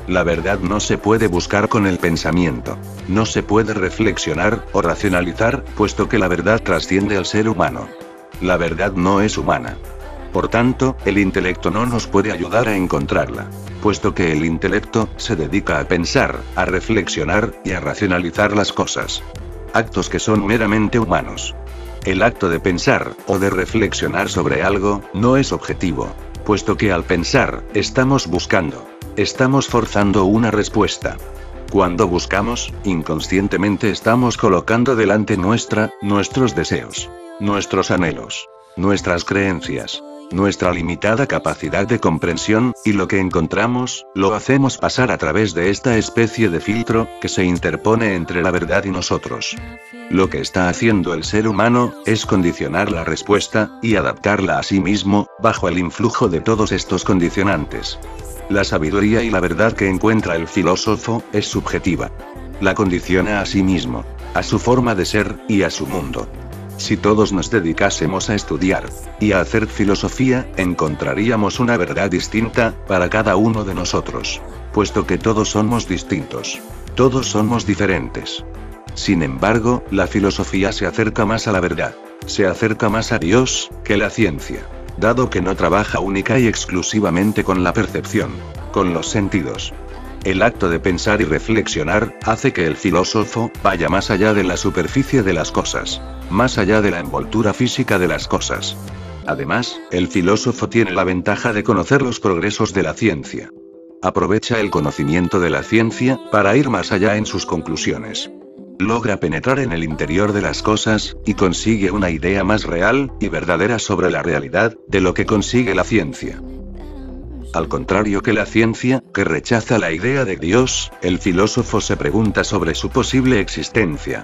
La verdad no se puede buscar con el pensamiento. No se puede reflexionar o racionalizar, puesto que la verdad trasciende al ser humano. La verdad no es humana. Por tanto, el intelecto no nos puede ayudar a encontrarla, puesto que el intelecto se dedica a pensar, a reflexionar y a racionalizar las cosas. Actos que son meramente humanos. El acto de pensar, o de reflexionar sobre algo, no es objetivo, puesto que al pensar, estamos buscando. Estamos forzando una respuesta. Cuando buscamos, inconscientemente estamos colocando delante nuestros deseos, nuestros anhelos, nuestras creencias, nuestra limitada capacidad de comprensión, y lo que encontramos, lo hacemos pasar a través de esta especie de filtro, que se interpone entre la verdad y nosotros. Lo que está haciendo el ser humano, es condicionar la respuesta, y adaptarla a sí mismo, bajo el influjo de todos estos condicionantes. La sabiduría y la verdad que encuentra el filósofo, es subjetiva. La condiciona a sí mismo, a su forma de ser, y a su mundo. Si todos nos dedicásemos a estudiar y a hacer filosofía, encontraríamos una verdad distinta para cada uno de nosotros, puesto que todos somos distintos. Todos somos diferentes. Sin embargo, la filosofía se acerca más a la verdad. Se acerca más a Dios que la ciencia, dado que no trabaja única y exclusivamente con la percepción, con los sentidos. El acto de pensar y reflexionar, hace que el filósofo vaya más allá de la superficie de las cosas, más allá de la envoltura física de las cosas. Además, el filósofo tiene la ventaja de conocer los progresos de la ciencia. Aprovecha el conocimiento de la ciencia, para ir más allá en sus conclusiones. Logra penetrar en el interior de las cosas, y consigue una idea más real y verdadera sobre la realidad, de lo que consigue la ciencia. Al contrario que la ciencia, que rechaza la idea de Dios, el filósofo se pregunta sobre su posible existencia.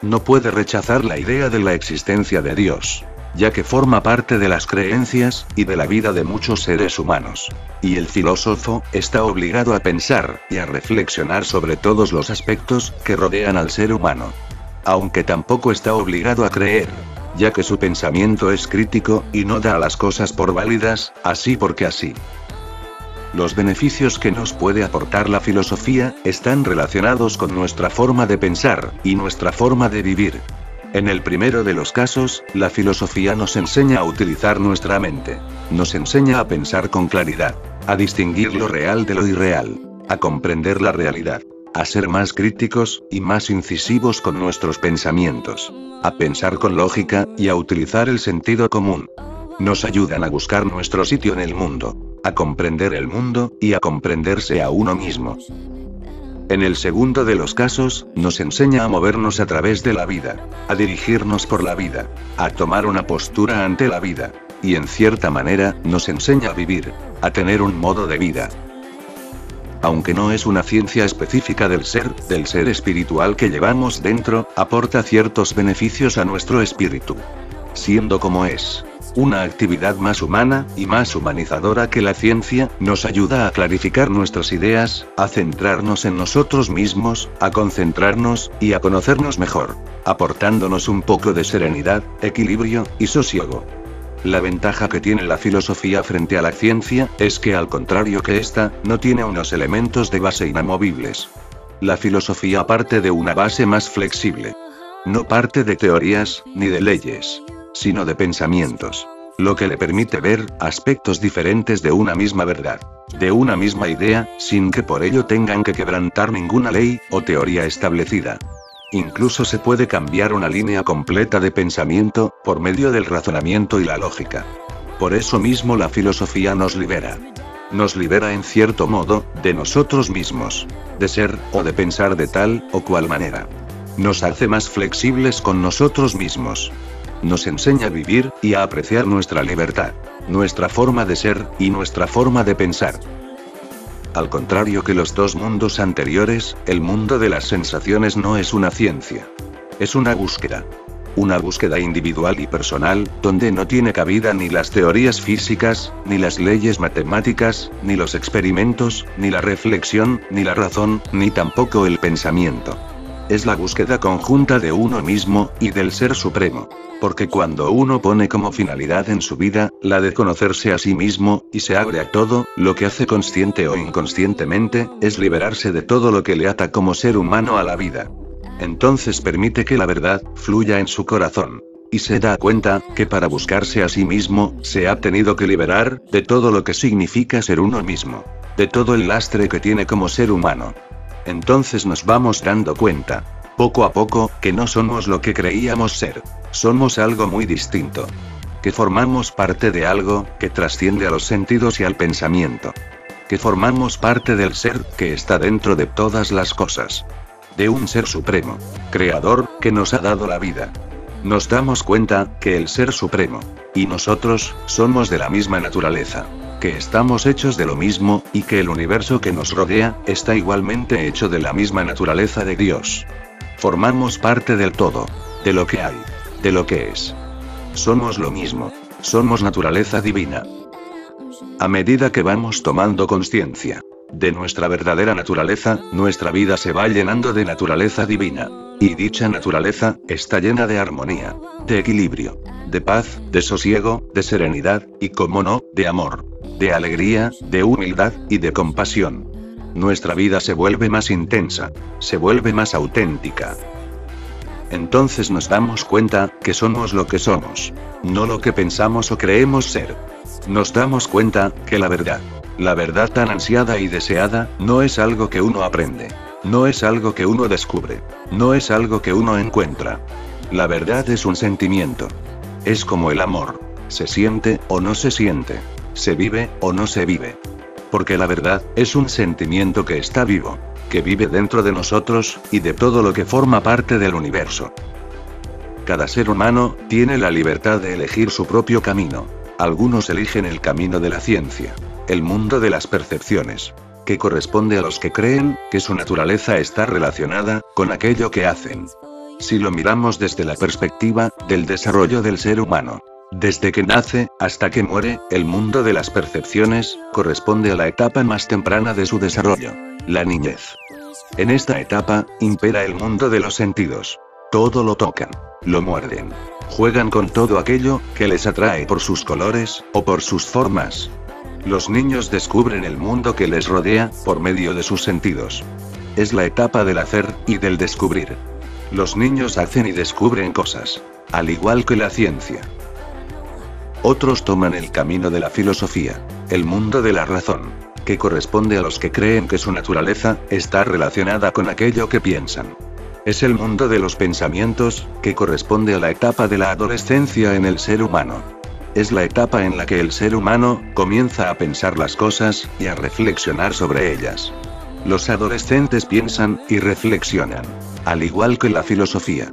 No puede rechazar la idea de la existencia de Dios, ya que forma parte de las creencias y de la vida de muchos seres humanos. Y el filósofo está obligado a pensar y a reflexionar sobre todos los aspectos que rodean al ser humano. Aunque tampoco está obligado a creer, ya que su pensamiento es crítico y no da a las cosas por válidas, así porque así. Los beneficios que nos puede aportar la filosofía, están relacionados con nuestra forma de pensar, y nuestra forma de vivir. En el primero de los casos, la filosofía nos enseña a utilizar nuestra mente. Nos enseña a pensar con claridad, a distinguir lo real de lo irreal, a comprender la realidad, a ser más críticos, y más incisivos con nuestros pensamientos, a pensar con lógica, y a utilizar el sentido común. Nos ayudan a buscar nuestro sitio en el mundo, a comprender el mundo, y a comprenderse a uno mismo. En el segundo de los casos, nos enseña a movernos a través de la vida, a dirigirnos por la vida, a tomar una postura ante la vida, y en cierta manera, nos enseña a vivir, a tener un modo de vida. Aunque no es una ciencia específica del ser espiritual que llevamos dentro, aporta ciertos beneficios a nuestro espíritu. Siendo como es una actividad más humana, y más humanizadora que la ciencia, nos ayuda a clarificar nuestras ideas, a centrarnos en nosotros mismos, a concentrarnos, y a conocernos mejor, aportándonos un poco de serenidad, equilibrio, y sosiego. La ventaja que tiene la filosofía frente a la ciencia, es que al contrario que esta, no tiene unos elementos de base inamovibles. La filosofía parte de una base más flexible. No parte de teorías, ni de leyes, sino de pensamientos. Lo que le permite ver aspectos diferentes de una misma verdad, de una misma idea, sin que por ello tengan que quebrantar ninguna ley o teoría establecida. Incluso se puede cambiar una línea completa de pensamiento, por medio del razonamiento y la lógica. Por eso mismo la filosofía nos libera. Nos libera en cierto modo, de nosotros mismos, de ser, o de pensar de tal o cual manera. Nos hace más flexibles con nosotros mismos. Nos enseña a vivir, y a apreciar nuestra libertad, nuestra forma de ser, y nuestra forma de pensar. Al contrario que los dos mundos anteriores, el mundo de las sensaciones no es una ciencia. Es una búsqueda. Una búsqueda individual y personal, donde no tiene cabida ni las teorías físicas, ni las leyes matemáticas, ni los experimentos, ni la reflexión, ni la razón, ni tampoco el pensamiento. Es la búsqueda conjunta de uno mismo, y del Ser Supremo. Porque cuando uno pone como finalidad en su vida, la de conocerse a sí mismo, y se abre a todo, lo que hace consciente o inconscientemente, es liberarse de todo lo que le ata como ser humano a la vida. Entonces permite que la verdad fluya en su corazón. Y se da cuenta que para buscarse a sí mismo, se ha tenido que liberar de todo lo que significa ser uno mismo. De todo el lastre que tiene como ser humano. Entonces nos vamos dando cuenta, poco a poco, que no somos lo que creíamos ser. Somos algo muy distinto. Que formamos parte de algo que trasciende a los sentidos y al pensamiento. Que formamos parte del ser que está dentro de todas las cosas. De un Ser Supremo, Creador, que nos ha dado la vida. Nos damos cuenta que el Ser Supremo y nosotros somos de la misma naturaleza. Que estamos hechos de lo mismo, y que el universo que nos rodea está igualmente hecho de la misma naturaleza de Dios. Formamos parte del todo, de lo que hay, de lo que es. Somos lo mismo, somos naturaleza divina. A medida que vamos tomando conciencia de nuestra verdadera naturaleza, nuestra vida se va llenando de naturaleza divina. Y dicha naturaleza está llena de armonía, de equilibrio, de paz, de sosiego, de serenidad, y cómo no, de amor, de alegría, de humildad, y de compasión. Nuestra vida se vuelve más intensa, se vuelve más auténtica. Entonces nos damos cuenta que somos lo que somos, no lo que pensamos o creemos ser. Nos damos cuenta que la verdad tan ansiada y deseada, no es algo que uno aprende. No es algo que uno descubre. No es algo que uno encuentra. La verdad es un sentimiento. Es como el amor. Se siente o no se siente. Se vive o no se vive. Porque la verdad es un sentimiento que está vivo. Que vive dentro de nosotros, y de todo lo que forma parte del universo. Cada ser humano tiene la libertad de elegir su propio camino. Algunos eligen el camino de la ciencia. El mundo de las percepciones. Que corresponde a los que creen que su naturaleza está relacionada con aquello que hacen. Si lo miramos desde la perspectiva del desarrollo del ser humano, desde que nace hasta que muere, el mundo de las percepciones corresponde a la etapa más temprana de su desarrollo, la niñez. En esta etapa impera el mundo de los sentidos. Todo lo tocan, lo muerden, juegan con todo aquello que les atrae por sus colores o por sus formas. Los niños descubren el mundo que les rodea, por medio de sus sentidos. Es la etapa del hacer, y del descubrir. Los niños hacen y descubren cosas. Al igual que la ciencia. Otros toman el camino de la filosofía. El mundo de la razón. Que corresponde a los que creen que su naturaleza está relacionada con aquello que piensan. Es el mundo de los pensamientos, que corresponde a la etapa de la adolescencia en el ser humano. Es la etapa en la que el ser humano comienza a pensar las cosas, y a reflexionar sobre ellas. Los adolescentes piensan, y reflexionan. Al igual que la filosofía.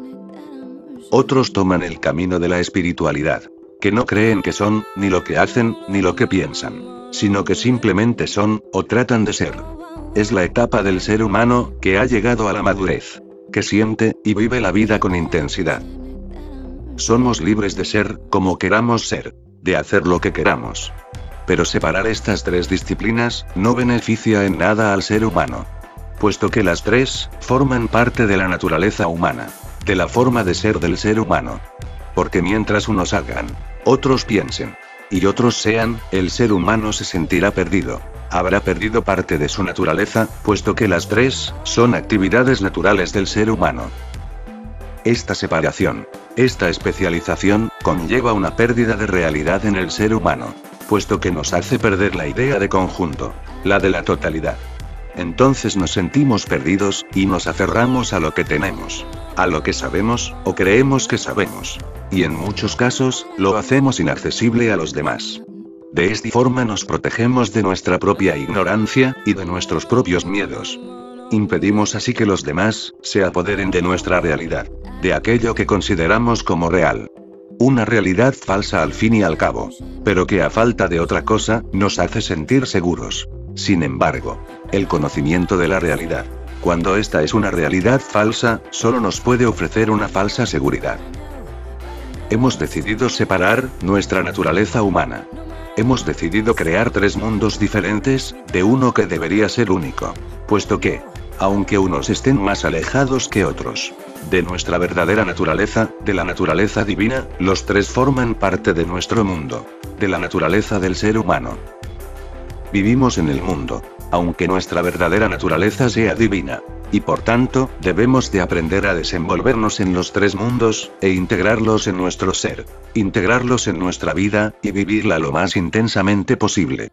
Otros toman el camino de la espiritualidad. Que no creen que son, ni lo que hacen, ni lo que piensan. Sino que simplemente son, o tratan de ser. Es la etapa del ser humano, que ha llegado a la madurez. Que siente, y vive la vida con intensidad. Somos libres de ser, como queramos ser. De hacer lo que queramos. Pero separar estas tres disciplinas, no beneficia en nada al ser humano. Puesto que las tres, forman parte de la naturaleza humana. De la forma de ser del ser humano. Porque mientras unos hagan, otros piensen, y otros sean, el ser humano se sentirá perdido. Habrá perdido parte de su naturaleza, puesto que las tres, son actividades naturales del ser humano. Esta separación, esta especialización, conlleva una pérdida de realidad en el ser humano. Puesto que nos hace perder la idea de conjunto, la de la totalidad. Entonces nos sentimos perdidos, y nos aferramos a lo que tenemos. A lo que sabemos, o creemos que sabemos. Y en muchos casos, lo hacemos inaccesible a los demás. De esta forma nos protegemos de nuestra propia ignorancia, y de nuestros propios miedos. Impedimos así que los demás, se apoderen de nuestra realidad. De aquello que consideramos como real. Una realidad falsa al fin y al cabo. Pero que a falta de otra cosa, nos hace sentir seguros. Sin embargo, el conocimiento de la realidad, cuando esta es una realidad falsa, solo nos puede ofrecer una falsa seguridad. Hemos decidido separar nuestra naturaleza humana. Hemos decidido crear tres mundos diferentes, de uno que debería ser único. Puesto que Aunque unos estén más alejados que otros de nuestra verdadera naturaleza, de la naturaleza divina, los tres forman parte de nuestro mundo, de la naturaleza del ser humano. Vivimos en el mundo, aunque nuestra verdadera naturaleza sea divina. Y por tanto, debemos de aprender a desenvolvernos en los tres mundos, e integrarlos en nuestro ser. Integrarlos en nuestra vida, y vivirla lo más intensamente posible.